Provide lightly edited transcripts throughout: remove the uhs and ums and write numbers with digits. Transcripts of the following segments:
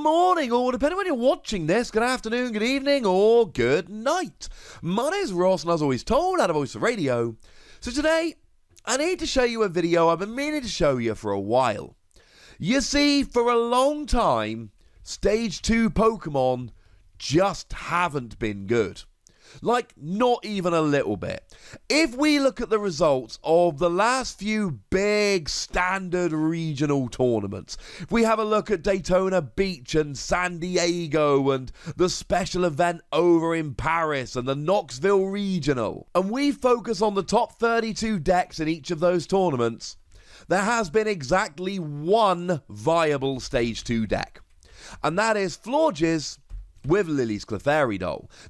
morning, or depending when you're watching this, good afternoon, good evening, or good night. My name is Ross, and as always told, out of Voice of Radio. So today, I need to show you a video I've been meaning to show you for a while. You see, for a long time, Stage 2 Pokemon just haven't been good. Like, not even a little bit. If we look at the results of the last few big standard regional tournaments, if we have a look at Daytona Beach and San Diego and the special event over in Paris and the Knoxville Regional, and we focus on the top 32 decks in each of those tournaments, there has been exactly one viable Stage 2 deck. And that is Florges with LILLIE'S Clefairy.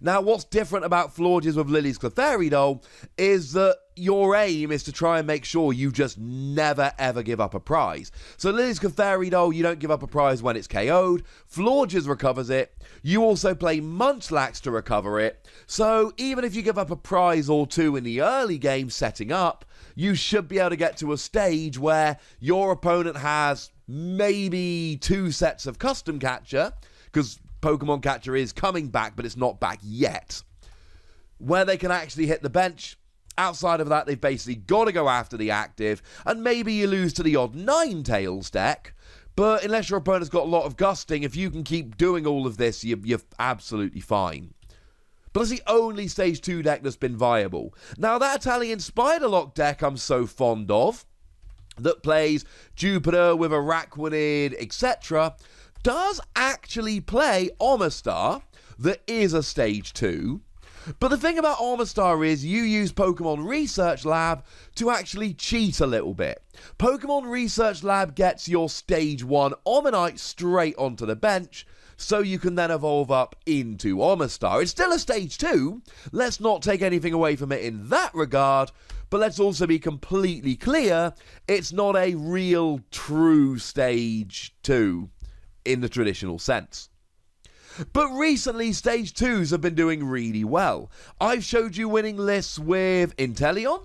Now, what's different about Florges with LILLIE'S Clefairy is that your aim is to try and make sure you just never ever give up a prize. So LILLIE'S Clefairy, you don't give up a prize when it's KO'd. Florges recovers it. You also play Munchlax to recover it. So even if you give up a prize or two in the early game setting up, you should be able to get to a stage where your opponent has maybe 2 sets of custom catcher, because Pokemon Catcher is coming back, but it's not back yet, where they can actually hit the bench. Outside of that, they've basically got to go after the active, and maybe you lose to the odd Ninetales deck, but unless your opponent's got a lot of gusting, if you can keep doing all of this, you're absolutely fine. But it's the only Stage 2 deck that's been viable. Now, that Italian Spiderlock deck I'm so fond of, that plays Jupiter with Araquanid, etc., does actually play Omastar, that is a Stage 2. But the thing about Omastar is you use Pokemon Research Lab to actually cheat a little bit. Pokemon Research Lab gets your Stage 1 Omanite straight onto the bench, so you can then evolve up into Omastar. It's still a Stage 2, let's not take anything away from it in that regard, but let's also be completely clear, it's not a real true Stage 2. In the traditional sense. But recently, Stage 2s have been doing really well. I've showed you winning lists with Inteleon,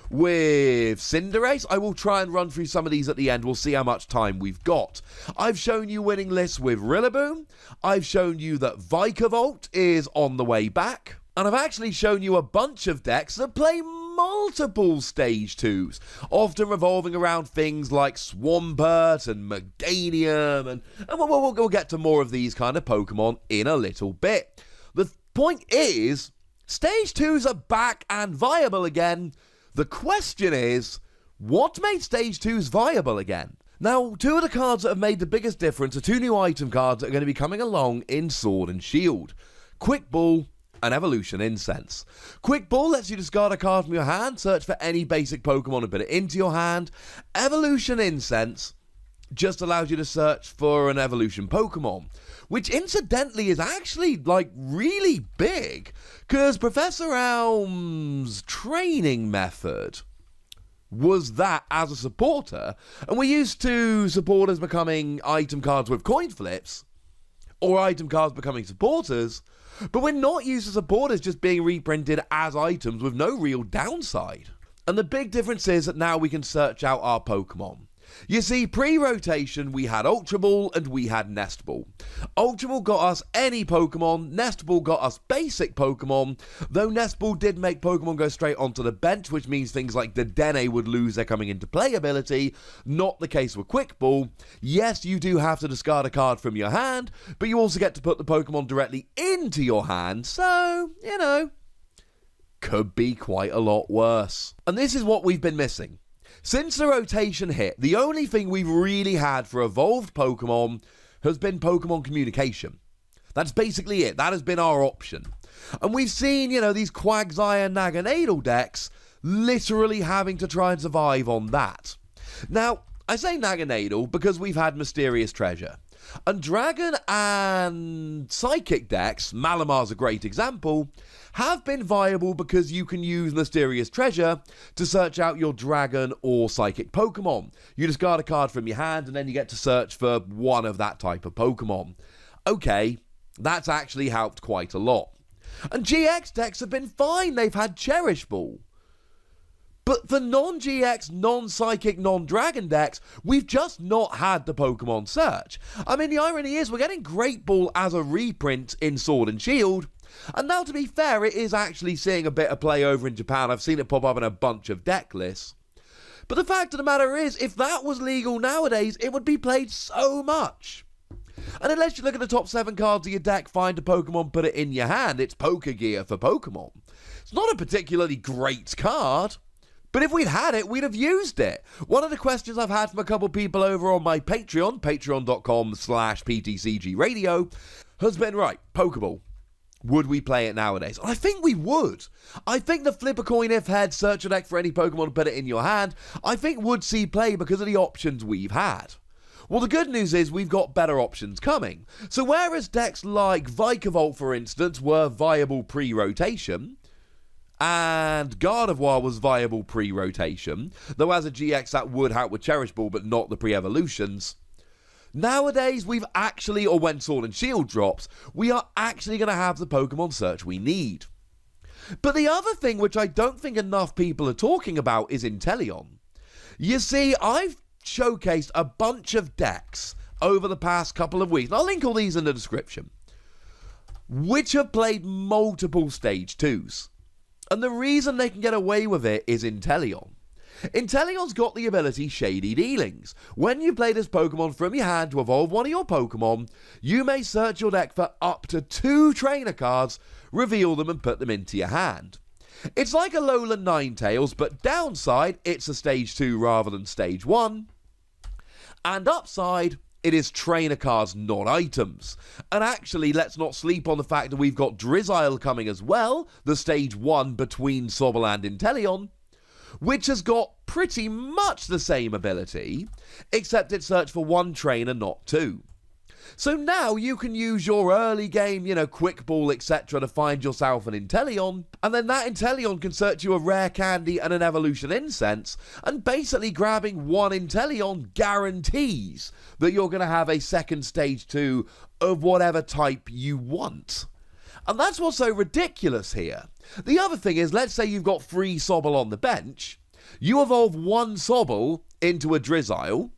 with Cinderace. I will try and run through some of these at the end. We'll see how much time we've got. I've shown you winning lists with Rillaboom. I've shown you that Vikavolt is on the way back. And I've actually shown you a bunch of decks that play multiple Stage 2s, often revolving around things like Swampert and Meganium, and we'll get to more of these kind of Pokemon in a little bit. The point is, Stage 2s are back and viable again. The question is, what made Stage 2s viable again? Now, 2 of the cards that have made the biggest difference are 2 new item cards that are going to be coming along in Sword and Shield. Quick Ball and Evolution Incense. Quick Ball lets you discard a card from your hand, search for any basic Pokemon and put it into your hand. Evolution Incense just allows you to search for an evolution Pokemon, which incidentally is actually like really big, because Professor Elm's training method was that as a supporter, and we're used to supporters becoming item cards with coin flips, or item cards becoming supporters, but we're not used to supporters just being reprinted as items with no real downside. And the big difference is that now we can search out our Pokemon. You see, pre-rotation, we had Ultra Ball and we had Nest Ball. Ultra Ball got us any Pokemon, Nest Ball got us basic Pokemon, though Nest Ball did make Pokemon go straight onto the bench, which means things like the Dene would lose their coming into play ability. Not the case with Quick Ball. Yes, you do have to discard a card from your hand, but you also get to put the Pokemon directly into your hand, so, you know, could be quite a lot worse. And this is what we've been missing. Since the rotation hit, the only thing we've really had for evolved Pokemon has been Pokemon communication. That's basically it. That has been our option. And we've seen, you know, these Quagsire and Naganadel decks literally having to try and survive on that. Now, I say Naganadel because we've had Mysterious Treasure. And Dragon and Psychic decks, Malamar's a great example, have been viable because you can use Mysterious Treasure to search out your Dragon or Psychic Pokemon. You discard a card from your hand and then you get to search for one of that type of Pokemon. Okay, that's actually helped quite a lot. And GX decks have been fine, they've had Cherish Ball. But for non-GX, non-Psychic, non-Dragon decks, we've just not had the Pokemon search. I mean, the irony is we're getting Great Ball as a reprint in Sword and Shield, and now to be fair, it is actually seeing a bit of play over in Japan. I've seen it pop up in a bunch of deck lists. But the fact of the matter is, if that was legal nowadays, it would be played so much. And unless you look at the top 7 cards of your deck, find a Pokemon, put it in your hand, it's Poké Gear for Pokemon. It's not a particularly great card, but if we'd had it, we'd have used it. One of the questions I've had from a couple people over on my Patreon, patreon.com/PTCGRadio, has been, right, Pokeball. Would we play it nowadays? I think we would. I think the flip a coin if head, search a deck for any Pokemon and put it in your hand, I think would see play because of the options we've had. Well, the good news is we've got better options coming. So whereas decks like Vikavolt, for instance, were viable pre-rotation, and Gardevoir was viable pre-rotation, though as a GX that would help with Cherish Ball, but not the pre-evolutions, nowadays, we've actually, or when Sword and Shield drops, we are actually going to have the Pokemon search we need. But the other thing which I don't think enough people are talking about is Inteleon. You see, I've showcased a bunch of decks over the past couple of weeks, and I'll link all these in the description, which have played multiple Stage 2s. And the reason they can get away with it is Inteleon. Inteleon's got the ability Shady Dealings. When you play this Pokemon from your hand to evolve one of your Pokemon, you may search your deck for up to 2 trainer cards, reveal them and put them into your hand. It's like a Alolan Ninetales, but downside, it's a Stage 2 rather than Stage 1. And upside, it is trainer cards, not items. And actually, let's not sleep on the fact that we've got Drizzile coming as well, the Stage 1 between Sobble and Inteleon, which has got pretty much the same ability, except it searched for 1 trainer, not 2. So now you can use your early game, Quick Ball, etc. to find yourself an Inteleon, and then that Inteleon can search you a Rare Candy and an Evolution Incense, and basically grabbing 1 Inteleon guarantees that you're going to have a second Stage 2 of whatever type you want. And that's what's so ridiculous here. The other thing is, let's say you've got 3 Sobble on the bench, you evolve 1 Sobble into a Drizzile,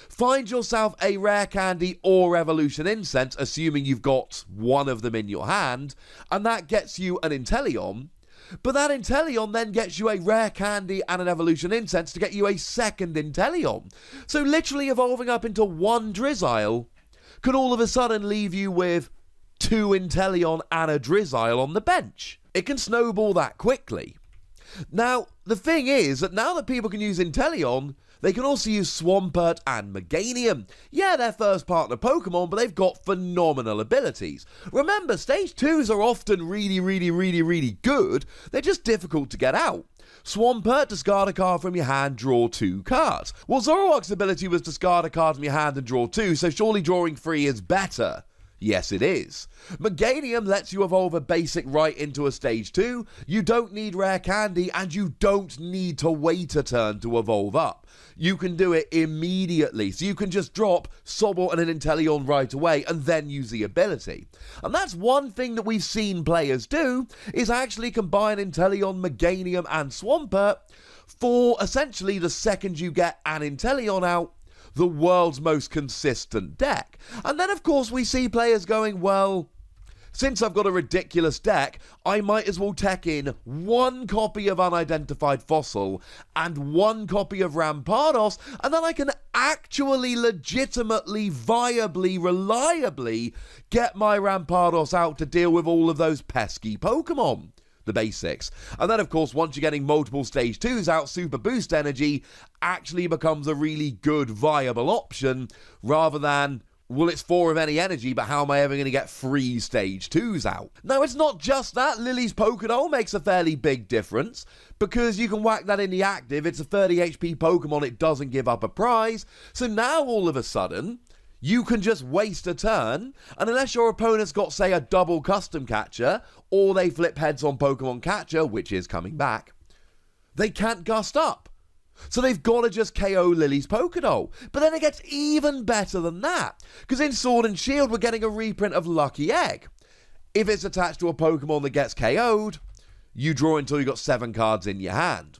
find yourself a Rare Candy or Evolution Incense, assuming you've got 1 of them in your hand, and that gets you an Inteleon, but that Inteleon then gets you a Rare Candy and an Evolution Incense to get you a second Inteleon. So literally evolving up into 1 Drizzile could all of a sudden leave you with 2 Inteleon and a Drizzile on the bench. It can snowball that quickly. Now, the thing is that now that people can use Inteleon, they can also use Swampert and Meganium. Yeah, they're first partner Pokemon, but they've got phenomenal abilities. Remember, Stage 2s are often really good. They're just difficult to get out. Swampert, discard a card from your hand, draw 2 cards. Well, Zoroark's ability was discard a card from your hand and draw 2, so surely drawing 3 is better. Yes, it is. Meganium lets you evolve a basic right into a Stage 2. You don't need Rare Candy, and you don't need to wait a turn to evolve up. You can do it immediately, so you can just drop Sobble and an Inteleon right away, and then use the ability. And that's one thing that we've seen players do, is actually combine Inteleon, Meganium, and Swampert for essentially the second you get an Inteleon out, the world's most consistent deck. And then of course we see players going, well, since I've got a ridiculous deck, I might as well tech in 1 copy of Unidentified Fossil and 1 copy of Rampardos, and then I can actually legitimately, viably, reliably get my Rampardos out to deal with all of those pesky Pokemon. The basics. And then of course, once you're getting multiple Stage 2s out, Super Boost Energy actually becomes a really good viable option, rather than, well, it's 4 of any energy, but how am I ever going to get 3 Stage 2s out? Now, it's not just that. Lillie's Pokédoll makes a fairly big difference, because you can whack that in the active. It's a 30 HP Pokemon, it doesn't give up a prize. So now all of a sudden, you can just waste a turn, and unless your opponent's got, say, a double custom catcher, or they flip heads on Pokemon Catcher, which is coming back, they can't gust up. So they've got to just KO Lillie's Pokédoll. But then it gets even better than that, because in Sword and Shield we're getting a reprint of Lucky Egg. If it's attached to a Pokemon that gets KO'd, you draw until you've got 7 cards in your hand.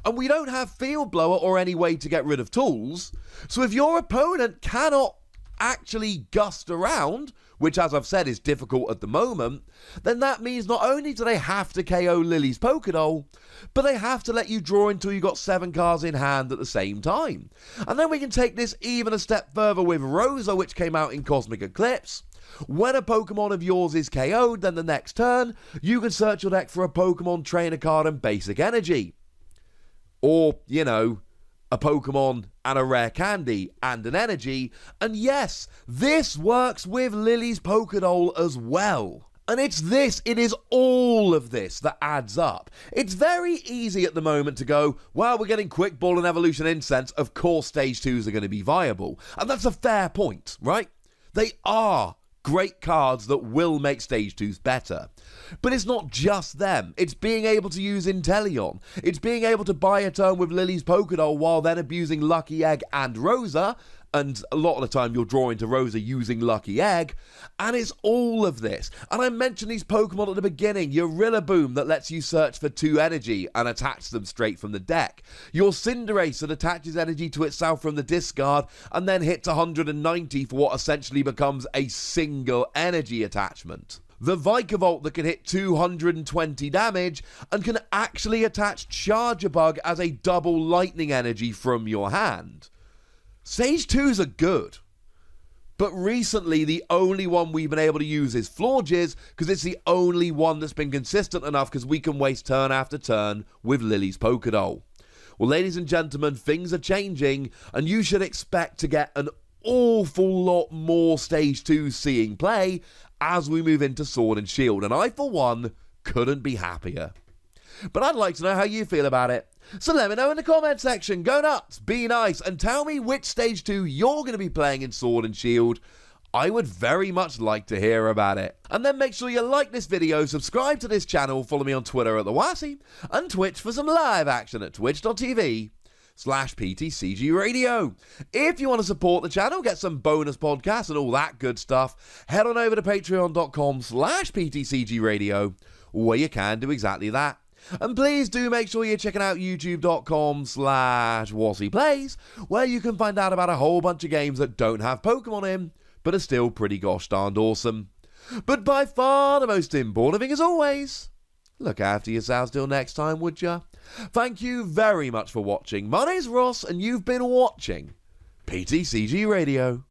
And we don't have Field Blower or any way to get rid of tools. So if your opponent cannot actually gust around, which as I've said is difficult at the moment, then that means not only do they have to KO Lillie's Pokédoll, but they have to let you draw until you got 7 cards in hand at the same time. And then we can take this even a step further with Rosa, which came out in Cosmic Eclipse. When a Pokemon of yours is KO'd, then the next turn, you can search your deck for a Pokemon Trainer card and Basic Energy. Or, you know, a Pokemon and a rare candy and an energy. And yes, this works with Lillie's Pokédoll as well. And it is all of this that adds up. It's very easy at the moment to go, well, we're getting Quick Ball and Evolution Incense, of course Stage 2s are going to be viable. And that's a fair point, right? They are great cards that will make Stage 2s better. But it's not just them. It's being able to use Inteleon. It's being able to buy a turn with Lillie's Pokédoll while then abusing Lucky Egg and Rosa. And a lot of the time you'll draw into Rosa using Lucky Egg. And it's all of this. And I mentioned these Pokemon at the beginning. Your Rillaboom that lets you search for 2 energy and attach them straight from the deck. Your Cinderace that attaches energy to itself from the discard and then hits 190 for what essentially becomes a single energy attachment. The Vikavolt that can hit 220 damage and can actually attach Charger Bug as a double lightning energy from your hand. Stage 2s are good, but recently the only one we've been able to use is Florges because it's the only one that's been consistent enough because we can waste turn after turn with Lillie's Pokédoll. Well, ladies and gentlemen, things are changing and you should expect to get an awful lot more Stage 2s seeing play as we move into Sword and Shield, and I, for one, couldn't be happier. But I'd like to know how you feel about it. So let me know in the comment section. Go nuts, be nice, and tell me which Stage 2 you're going to be playing in Sword and Shield. I would very much like to hear about it. And then make sure you like this video, subscribe to this channel, follow me on Twitter at TheWassy, and Twitch for some live action at twitch.tv/PTCGRadio. If you want to support the channel, get some bonus podcasts and all that good stuff, head on over to patreon.com/PTCGRadio, where you can do exactly that. And please do make sure you're checking out youtube.com/WassyPlays, where you can find out about a whole bunch of games that don't have Pokemon in, but are still pretty gosh darned awesome. But by far the most important thing as always, look after yourselves till next time, would ya? Thank you very much for watching. My name's Ross, and you've been watching PTCG Radio.